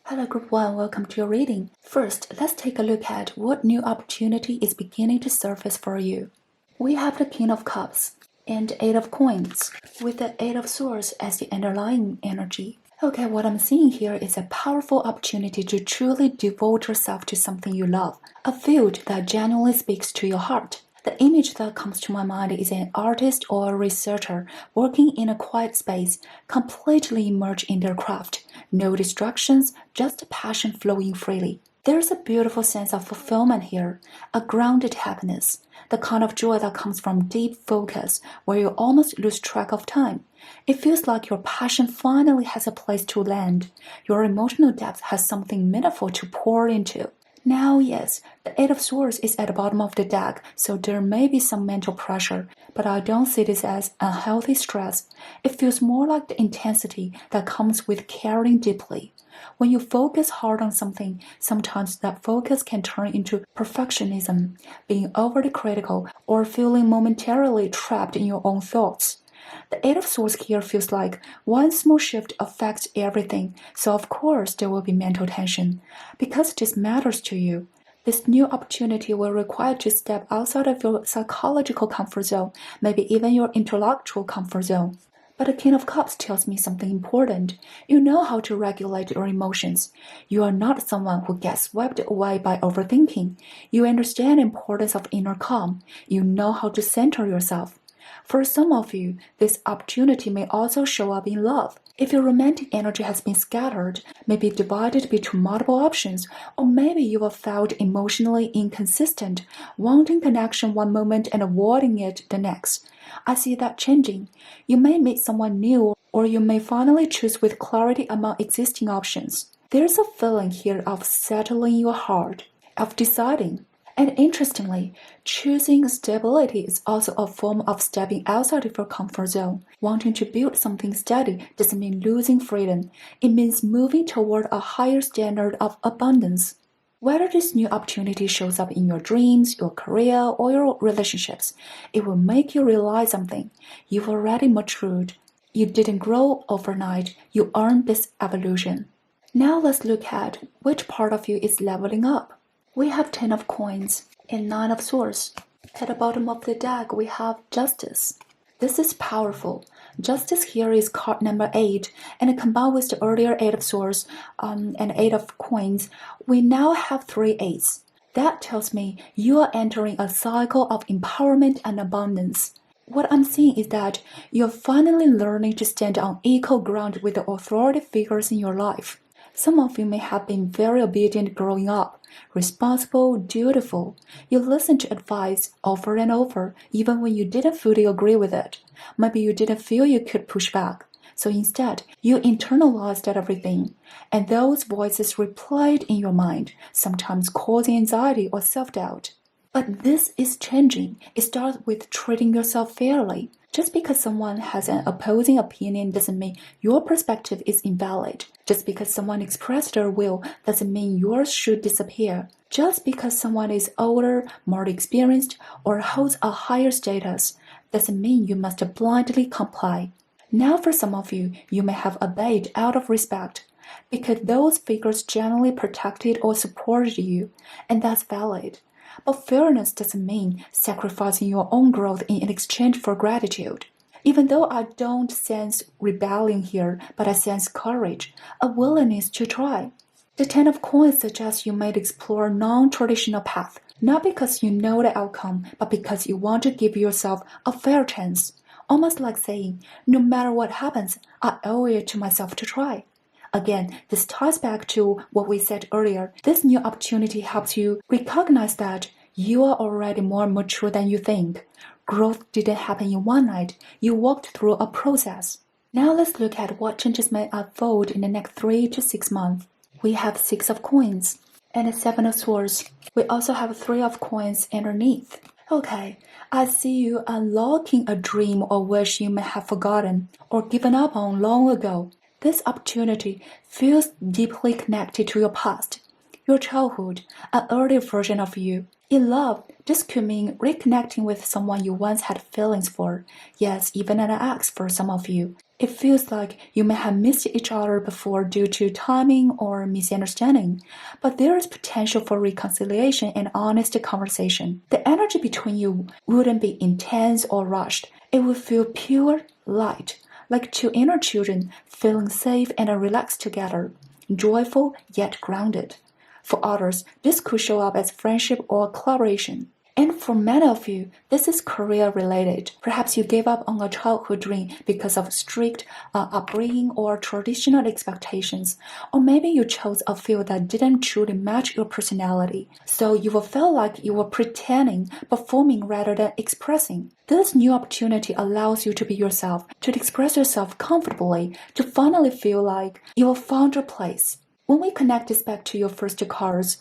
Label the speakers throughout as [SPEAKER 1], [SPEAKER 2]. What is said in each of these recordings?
[SPEAKER 1] Hello Group 1, welcome to your reading. First, let's take a look at what new opportunity is beginning to surface for you. We have the King of Cups and Eight of Coins, with the Eight of Swords as the underlying energy. Okay, what I'm seeing here is a powerful opportunity to truly devote yourself to something you love, a field that genuinely speaks to your heart. The image that comes to my mind is an artist or a researcher working in a quiet space, completely immersed in their craft. No distractions, just passion flowing freely. There's a beautiful sense of fulfillment here, a grounded happiness, the kind of joy that comes from deep focus where you almost lose track of time. It feels like your passion finally has a place to land. Your emotional depth has something meaningful to pour into. Now, yes, the Eight of Swords is at the bottom of the deck, so there may be some mental pressure, but I don't see this as unhealthy stress. It feels more like the intensity that comes with caring deeply. When you focus hard on something, sometimes that focus can turn into perfectionism, being overly critical, or feeling momentarily trapped in your own thoughts. The Eight of Swords here feels like one small shift affects everything, so of course there will be mental tension. Because this matters to you, this new opportunity will require you to step outside of your psychological comfort zone, maybe even your intellectual comfort zone. But the King of Cups tells me something important. You know how to regulate your emotions. You are not someone who gets swept away by overthinking. You understand the importance of inner calm. You know how to center yourself. For some of you, this opportunity may also show up in love. If your romantic energy has been scattered, maybe divided between multiple options, or maybe you have felt emotionally inconsistent, wanting connection one moment and avoiding it the next. I see that changing. You may meet someone new, or you may finally choose with clarity among existing options. There's a feeling here of settling your heart, of deciding. And interestingly, choosing stability is also a form of stepping outside of your comfort zone. Wanting to build something steady doesn't mean losing freedom. It means moving toward a higher standard of abundance. Whether this new opportunity shows up in your dreams, your career, or your relationships, it will make you realize something. You've already matured. You didn't grow overnight. You earned this evolution. Now let's look at which part of you is leveling up. We have 10 of Coins and 9 of Swords. At the bottom of the deck, we have Justice. This is powerful. Justice here is card number 8, and combined with the earlier 8 of Swords and 8 of Coins, we now have 3 8s. That tells me you are entering a cycle of empowerment and abundance. What I'm seeing is that you're finally learning to stand on equal ground with the authority figures in your life. Some of you may have been very obedient growing up, responsible, dutiful. You listened to advice over and over, even when you didn't fully agree with it. Maybe you didn't feel you could push back. So instead, you internalized everything, and those voices replayed in your mind, sometimes causing anxiety or self-doubt. But this is changing. It starts with treating yourself fairly. Just because someone has an opposing opinion doesn't mean your perspective is invalid. Just because someone expressed their will doesn't mean yours should disappear. Just because someone is older, more experienced, or holds a higher status doesn't mean you must blindly comply. Now for some of you, you may have obeyed out of respect, because those figures generally protected or supported you, and that's valid. But fairness doesn't mean sacrificing your own growth in exchange for gratitude. Even though I don't sense rebellion here, but I sense courage, a willingness to try. The 10 of Coins suggests you might explore non-traditional path, not because you know the outcome, but because you want to give yourself a fair chance. Almost like saying, no matter what happens, I owe it to myself to try. Again, this ties back to what we said earlier. This new opportunity helps you recognize that you are already more mature than you think. Growth didn't happen in one night. You walked through a process. Now let's look at what changes may unfold in the next 3 to 6 months. We have 6 of Coins and 7 of Swords. We also have 3 of Coins underneath. Okay, I see you unlocking a dream or wish you may have forgotten or given up on long ago. This opportunity feels deeply connected to your past, your childhood, an earlier version of you. In love, this could mean reconnecting with someone you once had feelings for. Yes, even an ex for some of you. It feels like you may have missed each other before due to timing or misunderstanding, but there is potential for reconciliation and honest conversation. The energy between you wouldn't be intense or rushed. It would feel pure, light, like two inner children feeling safe and relaxed together, joyful yet grounded. For others, this could show up as friendship or collaboration. And for many of you, this is career related. Perhaps you gave up on a childhood dream because of strict upbringing or traditional expectations. Or maybe you chose a field that didn't truly match your personality. So you will feel like you were pretending, performing rather than expressing. This new opportunity allows you to be yourself, to express yourself comfortably, to finally feel like you have found your place. When we connect this back to your first cards,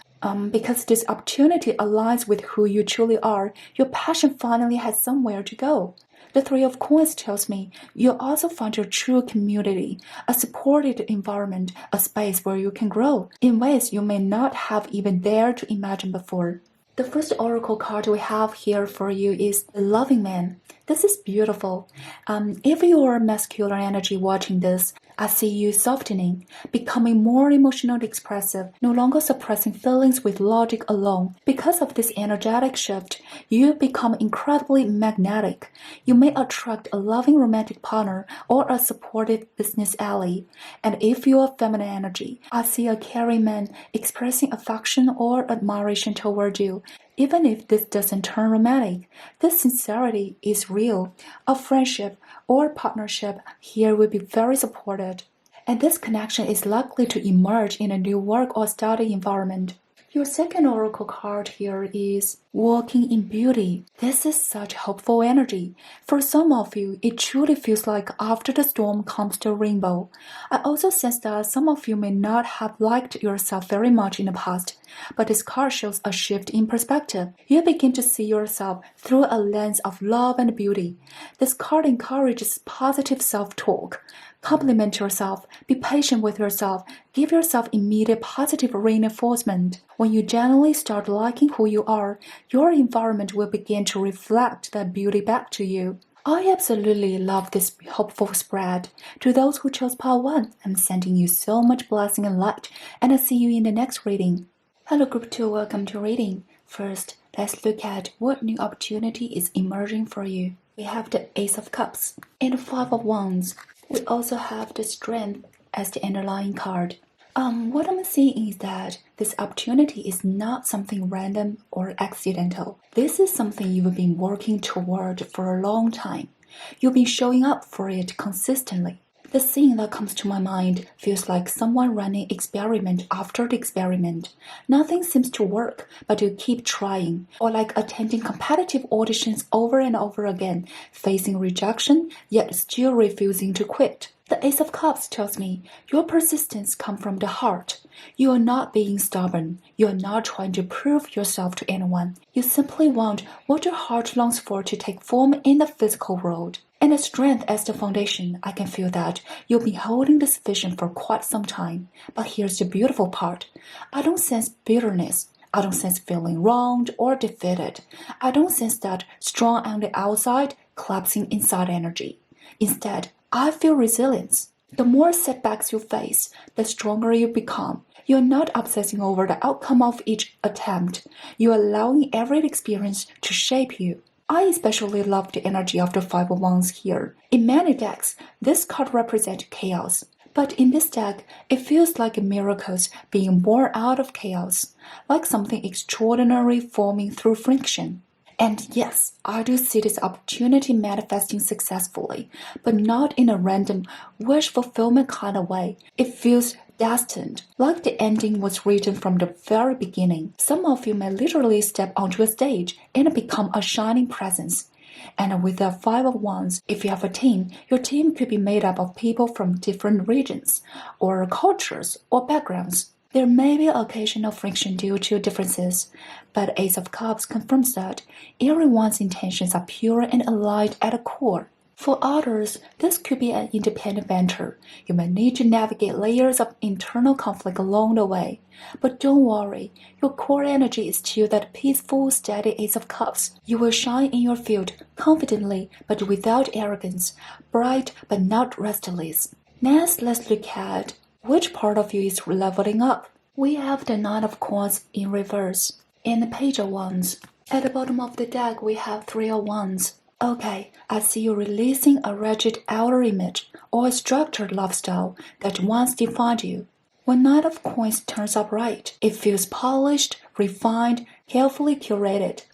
[SPEAKER 1] because this opportunity aligns with who you truly are, your passion finally has somewhere to go. The Three of Coins tells me you'll also find your true community, a supported environment, a space where you can grow in ways you may not have even dared to imagine before. The first oracle card we have here for you is the Loving Man. This is beautiful. If you are masculine energy watching this, I see you softening, becoming more emotionally expressive, no longer suppressing feelings with logic alone. Because of this energetic shift, you become incredibly magnetic. You may attract a loving romantic partner or a supportive business ally. And if you are feminine energy, I see a caring man expressing affection or admiration toward you. Even if this doesn't turn romantic, this sincerity is real. A friendship or partnership here will be very supported. And this connection is likely to emerge in a new work or study environment. Your second oracle card here is Walking in Beauty. This is such hopeful energy. For some of you, it truly feels like after the storm comes the rainbow. I also sense that some of you may not have liked yourself very much in the past, but this card shows a shift in perspective. You begin to see yourself through a lens of love and beauty. This card encourages positive self-talk. Compliment yourself, be patient with yourself, give yourself immediate positive reinforcement. When you genuinely start liking who you are, your environment will begin to reflect that beauty back to you. I absolutely love this hopeful spread. To those who chose part 1, I'm sending you so much blessing and light, and I'll see you in the next reading. Hello Group 2, welcome to reading. First, let's look at what new opportunity is emerging for you. We have the Ace of Cups and the Five of Wands. We also have the Strength as the underlying card. What I'm seeing is that this opportunity is not something random or accidental. This is something you've been working toward for a long time. You've been showing up for it consistently. The scene that comes to my mind feels like someone running experiment after the experiment. Nothing seems to work, but you keep trying. Or like attending competitive auditions over and over again, facing rejection, yet still refusing to quit. The Ace of Cups tells me your persistence comes from the heart. You are not being stubborn. You are not trying to prove yourself to anyone. You simply want what your heart longs for to take form in the physical world. And the Strength as the foundation, I can feel that you've been holding this vision for quite some time. But here's the beautiful part. I don't sense bitterness. I don't sense feeling wronged or defeated. I don't sense that strong on the outside, collapsing inside energy. Instead, I feel resilience. The more setbacks you face, the stronger you become. You're not obsessing over the outcome of each attempt. You're allowing every experience to shape you. I especially love the energy of the Five of Wands here. In many decks, this card represents chaos. But in this deck, it feels like miracles being born out of chaos, like something extraordinary forming through friction. And yes, I do see this opportunity manifesting successfully, but not in a random, wish fulfillment kind of way. It feels destined, like the ending was written from the very beginning. Some of you may literally step onto a stage and become a shining presence. And with the Five of Wands, if you have a team, your team could be made up of people from different regions, or cultures, or backgrounds. There may be occasional friction due to differences, but Ace of Cups confirms that everyone's intentions are pure and aligned at the core. For others, this could be an independent venture. You may need to navigate layers of internal conflict along the way. But don't worry, your core energy is still that peaceful, steady Ace of Cups. You will shine in your field confidently but without arrogance, bright but not restless. Next, let's look at which part of you is leveling up. We have the Nine of Coins in reverse and the Page of Wands. At the bottom of the deck, we have Three of Wands. Okay, I see you releasing a rigid outer image or a structured lifestyle that once defined you. When Knight of Coins turns upright, it feels polished, refined, carefully curated.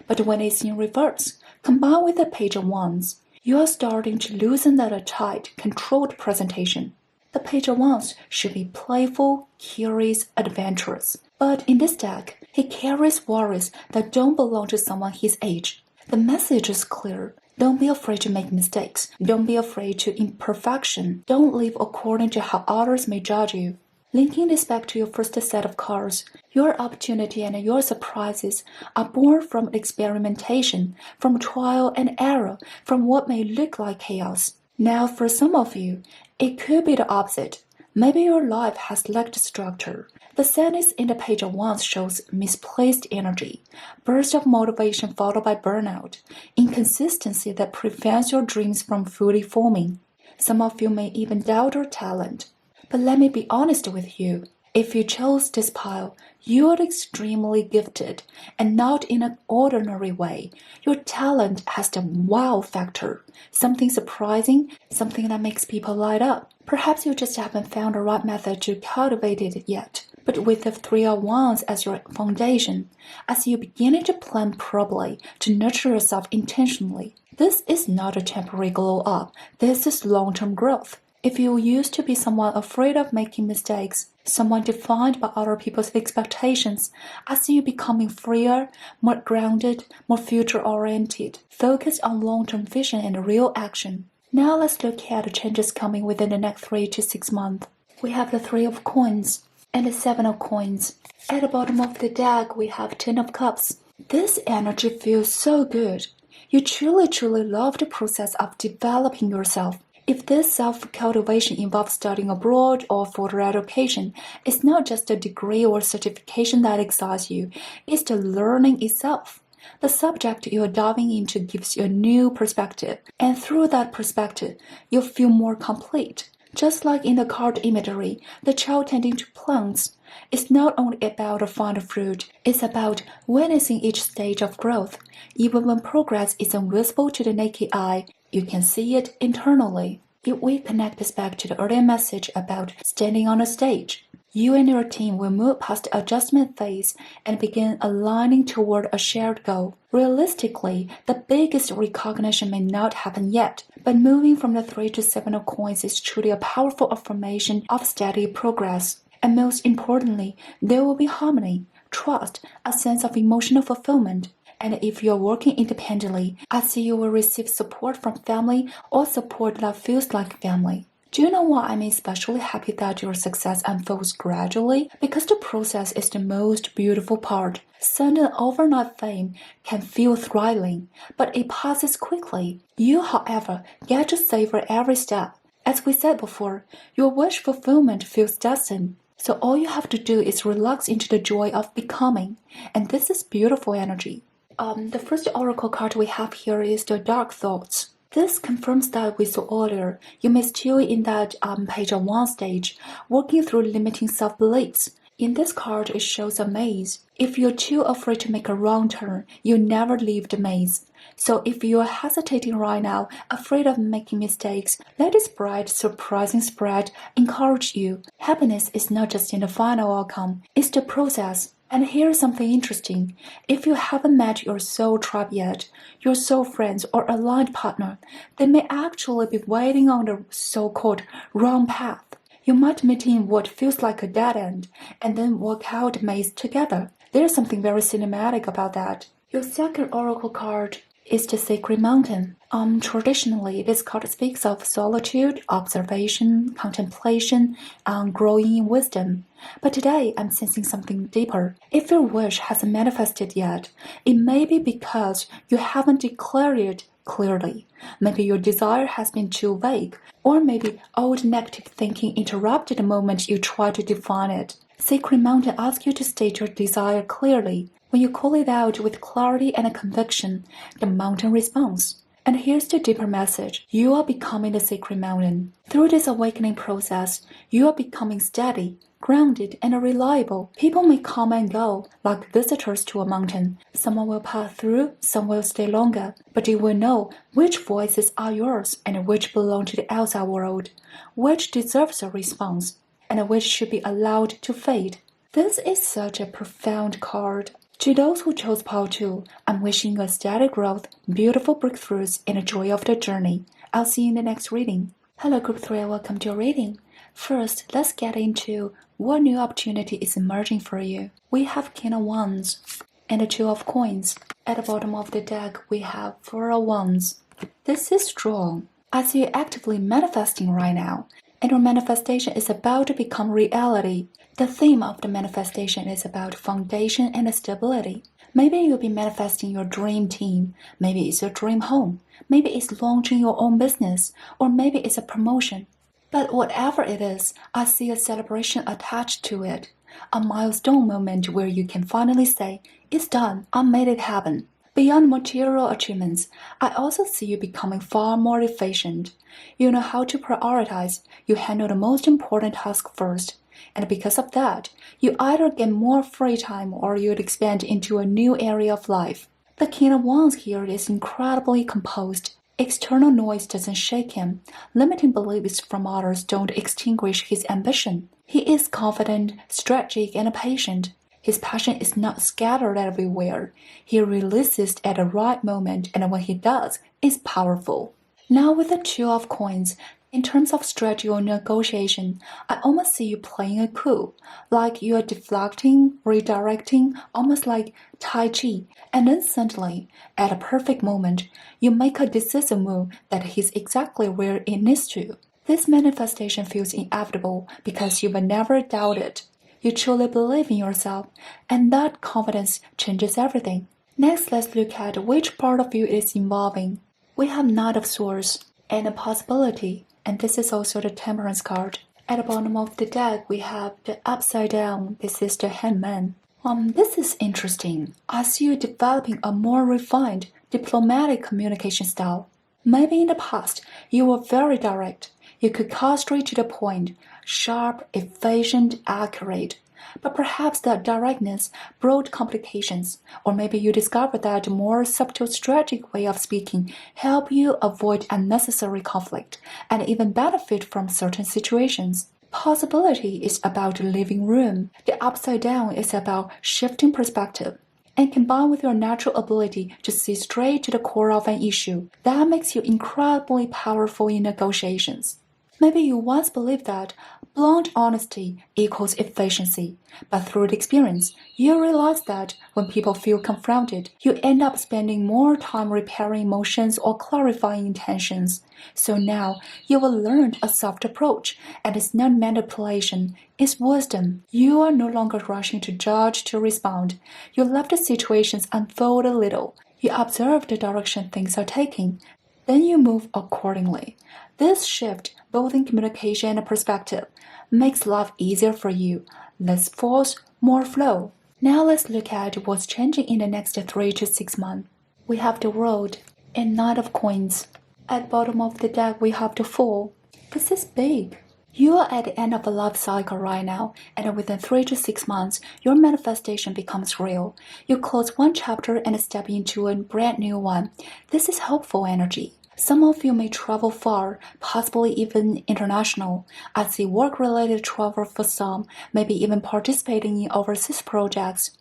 [SPEAKER 1] But when it's in reverse, combined with the Page of Wands, you are starting to loosen that tight, controlled presentation. The Page of Wands should be playful, curious, adventurous. But in this deck, he carries worries that don't belong to someone his age. The message is clear. Don't be afraid to make mistakes. Don't be afraid to imperfection. Don't live according to how others may judge you. Linking this back to your first set of cards, your opportunity and your surprises are born from experimentation, from trial and error, from what may look like chaos. Now, for some of you, it could be the opposite. Maybe your life has lacked structure. The sadness in the Page of Wands shows misplaced energy, burst of motivation followed by burnout, inconsistency that prevents your dreams from fully forming. Some of you may even doubt your talent. But let me be honest with you. If you chose this pile, you are extremely gifted, and not in an ordinary way. Your talent has the wow factor, something surprising, something that makes people light up. Perhaps you just haven't found the right method to cultivate it yet. But with the Three of Wands as your foundation, as you begin to plan properly, to nurture yourself intentionally, this is not a temporary glow up, this is long-term growth. If you used to be someone afraid of making mistakes, someone defined by other people's expectations, I see you becoming freer, more grounded, more future-oriented, focused on long-term vision and real action. Now let's look at the changes coming within the next 3 to 6 months. We have the Three of Coins and the Seven of Coins. At the bottom of the deck, we have Ten of Cups. This energy feels so good. You truly love the process of developing yourself. If this self-cultivation involves studying abroad or further education, it's not just a degree or certification that excites you, it's the learning itself. The subject you're diving into gives you a new perspective, and through that perspective, you'll feel more complete. Just like in the card imagery, the child tending to plants, it's not only about the final fruit, it's about witnessing each stage of growth. Even when progress isn't visible to the naked eye, you can see it internally. If we connect this back to the earlier message about standing on a stage, you and your team will move past the adjustment phase and begin aligning toward a shared goal. Realistically, the biggest recognition may not happen yet, but moving from the 3 to 7 of Coins is truly a powerful affirmation of steady progress. And most importantly, there will be harmony, trust, a sense of emotional fulfillment. And if you're working independently, I see you will receive support from family or support that feels like family. Do you know why I'm especially happy that your success unfolds gradually? Because the process is the most beautiful part. Sudden overnight fame can feel thrilling, but it passes quickly. You, however, get to savor every step. As we said before, your wish fulfillment feels destined. So all you have to do is relax into the joy of becoming. And this is beautiful energy. The first oracle card we have here is the Dark Thoughts. This confirms that we saw earlier. You may still in that Page of Wands stage, working through limiting self-beliefs. In this card, it shows a maze. If you're too afraid to make a wrong turn, you'll never leave the maze. So if you're hesitating right now, afraid of making mistakes, let this bright, surprising spread encourage you. Happiness is not just in the final outcome, it's the process. And here's something interesting. If you haven't met your soul tribe yet, your soul friends or aligned partner, they may actually be waiting on the so-called wrong path. You might meet in what feels like a dead end, and then walk out the maze together. There's something very cinematic about that. Your second oracle card is the sacred mountain. Traditionally, this card speaks of solitude, observation, contemplation, and growing in wisdom. But today, I'm sensing something deeper. If your wish hasn't manifested yet, it may be because you haven't declared it clearly. Maybe your desire has been too vague, or maybe old negative thinking interrupted the moment you try to define it. Sacred Mountain asks you to state your desire clearly. When you call it out with clarity and conviction, the mountain responds. And here's the deeper message. You are becoming the sacred mountain. Through this awakening process, you are becoming steady, grounded, and reliable. People may come and go, like visitors to a mountain. Someone will pass through, some will stay longer. But you will know which voices are yours and which belong to the outside world, which deserves a response, and which should be allowed to fade. This is such a profound card. To those who chose Pile 2, I'm wishing you a steady growth, beautiful breakthroughs, and a joy of the journey. I'll see you in the next reading. Hello Group 3, welcome to your reading. First, let's get into what new opportunity is emerging for you. We have King of Wands and the Two of Coins. At the bottom of the deck, we have Four of Wands. This is strong. I see you actively manifesting right now, and your manifestation is about to become reality. The theme of the manifestation is about foundation and stability. Maybe you'll be manifesting your dream team, maybe it's your dream home, maybe it's launching your own business, or maybe it's a promotion. But whatever it is, I see a celebration attached to it, a milestone moment where you can finally say, it's done, I made it happen. Beyond material achievements, I also see you becoming far more efficient. You know how to prioritize, you handle the most important task first. And because of that, you either get more free time or you'd expand into a new area of life. The King of Wands here is incredibly composed. External noise doesn't shake him. Limiting beliefs from others don't extinguish his ambition. He is confident, strategic, and patient. His passion is not scattered everywhere. He releases at the right moment, and when he does, it's powerful. Now with the Two of Coins, in terms of strategy or negotiation, I almost see you playing a coup, like you are deflecting, redirecting, almost like Tai Chi, and then suddenly, at a perfect moment, you make a decisive move that hits exactly where it needs to. This manifestation feels inevitable because you will never doubt it. You truly believe in yourself, and that confidence changes everything. Next, let's look at which part of you is evolving. We have Knight of Swords and a possibility. And this is also the Temperance card. At the bottom of the deck, we have the Upside Down. This is the Hangman. This is interesting. I see you developing a more refined, diplomatic communication style. Maybe in the past, you were very direct. You could cut straight to the point, sharp, efficient, accurate. But perhaps that directness brought complications, or maybe you discovered that a more subtle strategic way of speaking help you avoid unnecessary conflict and even benefit from certain situations. Possibility is about leaving room. The Upside Down is about shifting perspective. And combined with your natural ability to see straight to the core of an issue, that makes you incredibly powerful in negotiations. Maybe you once believed that blunt honesty equals efficiency, but through the experience, you realize that when people feel confronted, you end up spending more time repairing emotions or clarifying intentions. So now, you will learn a soft approach, and it's not manipulation, it's wisdom. You are no longer rushing to judge to respond. You let the situations unfold a little. You observe the direction things are taking. Then you move accordingly. This shift, both in communication and perspective, makes life easier for you. Less force, more flow. Now let's look at what's changing in the next 3 to 6 months. We have the World and Knight of Coins. At the bottom of the deck, we have the Fool. This is big. You are at the end of a life cycle right now, and within 3 to 6 months, your manifestation becomes real. You close one chapter and step into a brand new one. This is hopeful energy. Some of you may travel far, possibly even international. I see work-related travel for some, maybe even participating in overseas projects.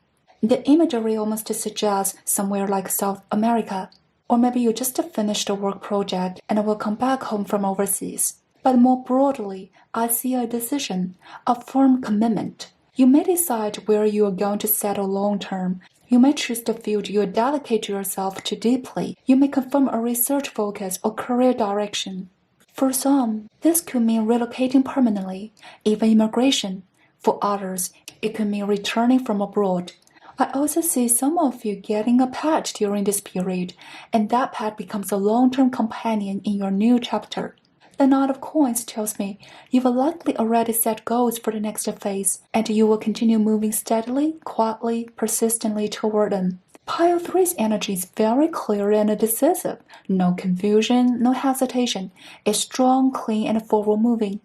[SPEAKER 1] The imagery almost suggests somewhere like South America. Or maybe you just finished a work project and will come back home from overseas. But more broadly, I see a decision, a firm commitment. You may decide where you are going to settle long-term. You may choose the field you dedicate yourself to deeply. You may confirm a research focus or career direction. For some, this could mean relocating permanently, even immigration. For others, it could mean returning from abroad. I also see some of you getting a pet during this period, and that pet becomes a long-term companion in your new chapter. The Knight of Coins tells me you've likely already set goals for the next phase, and you will continue moving steadily, quietly, persistently toward them. Pile 3's energy is very clear and decisive. No confusion, no hesitation. It's strong, clean, and forward-moving.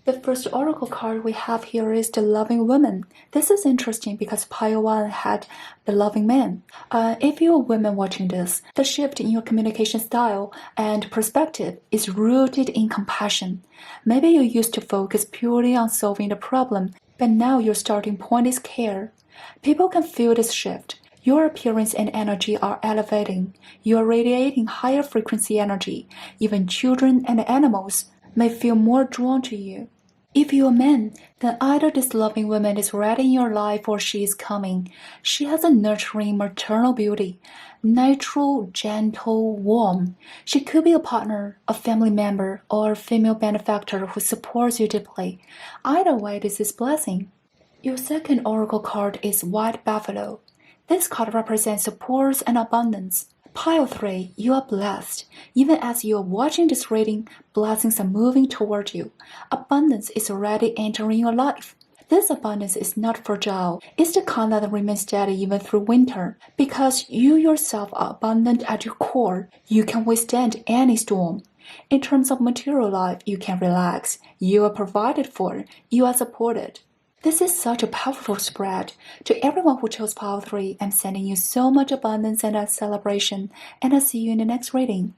[SPEAKER 1] The first oracle card we have here is the Loving Woman. This is interesting because Pile 1 had the Loving Man. If you're a woman watching this, the shift in your communication style and perspective is rooted in compassion. Maybe you used to focus purely on solving the problem, but now your starting point is care. People can feel this shift. Your appearance and energy are elevating. You are radiating higher frequency energy. Even children and animals may feel more drawn to you. If you're a man, then either this loving woman is ready in your life or she is coming. She has a nurturing maternal beauty, natural, gentle, warm. She could be a partner, a family member, or a female benefactor who supports you deeply. Either way, this is blessing. Your second oracle card is White Buffalo. This card represents support and abundance. Pile 3, you are blessed. Even as you are watching this reading, blessings are moving toward you. Abundance is already entering your life. This abundance is not fragile. It's the kind that remains steady even through winter. Because you yourself are abundant at your core, you can withstand any storm. In terms of material life, you can relax. You are provided for. You are supported. This is such a powerful spread. To everyone who chose Pile 3, I'm sending you so much abundance and a celebration, and I'll see you in the next reading.